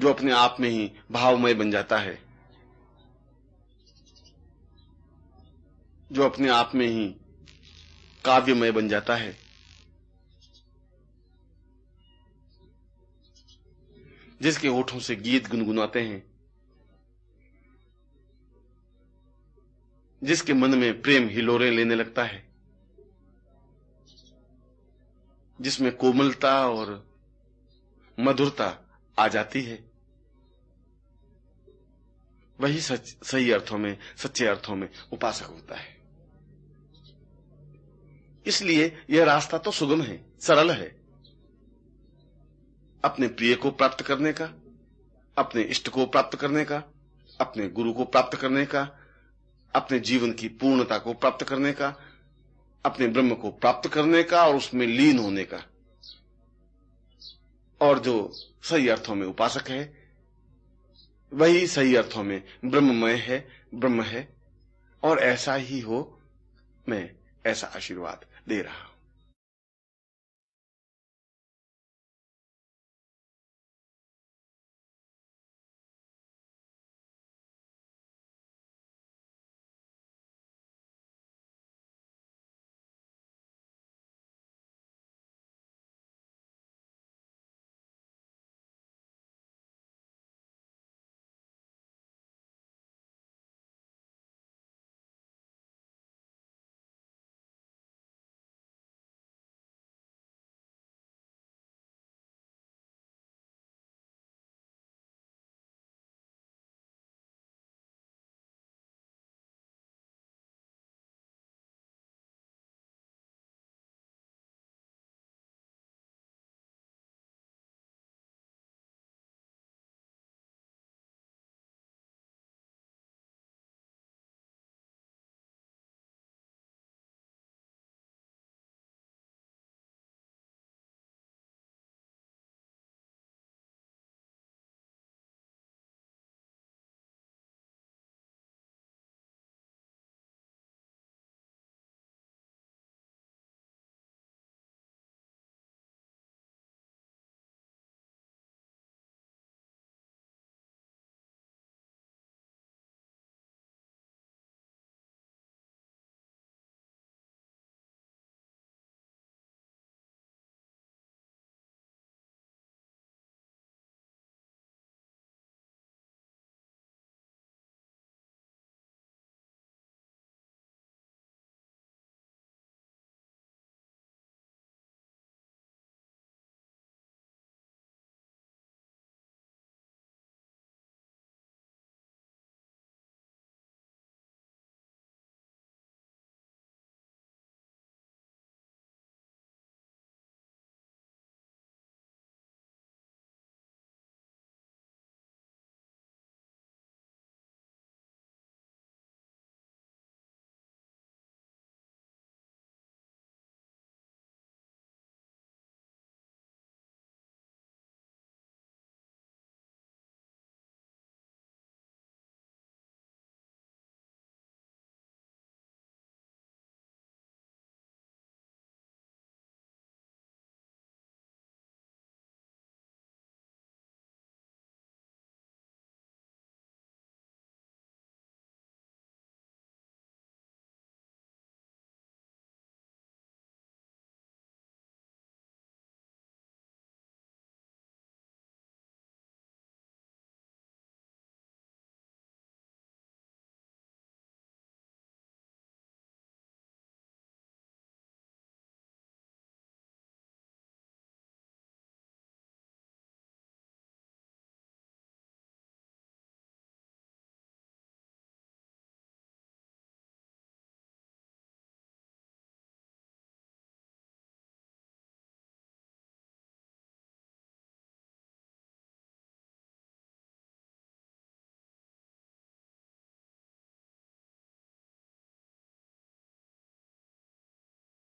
जो अपने आप में ही भावमय बन जाता है, जो अपने आप में ही काव्यमय बन जाता है, जिसके होठों से गीत गुनगुनाते हैं, जिसके मन में प्रेम हिलोरे लेने लगता है, जिसमें कोमलता और मधुरता आ जाती है, वही सही अर्थों में, सच्चे अर्थों में उपासक होता है। इसलिए यह रास्ता तो सुगम है, सरल है। अपने प्रिय को प्राप्त करने का, अपने इष्ट को प्राप्त करने का, अपने गुरु को प्राप्त करने का, अपने जीवन की पूर्णता को प्राप्त करने का, अपने ब्रह्म को प्राप्त करने का और उसमें लीन होने का। और जो सही अर्थों में उपासक है वही सही अर्थों में ब्रह्ममय है, ब्रह्म है। और ऐसा ही हो, मैं ऐसा आशीर्वाद दे रहा हूं।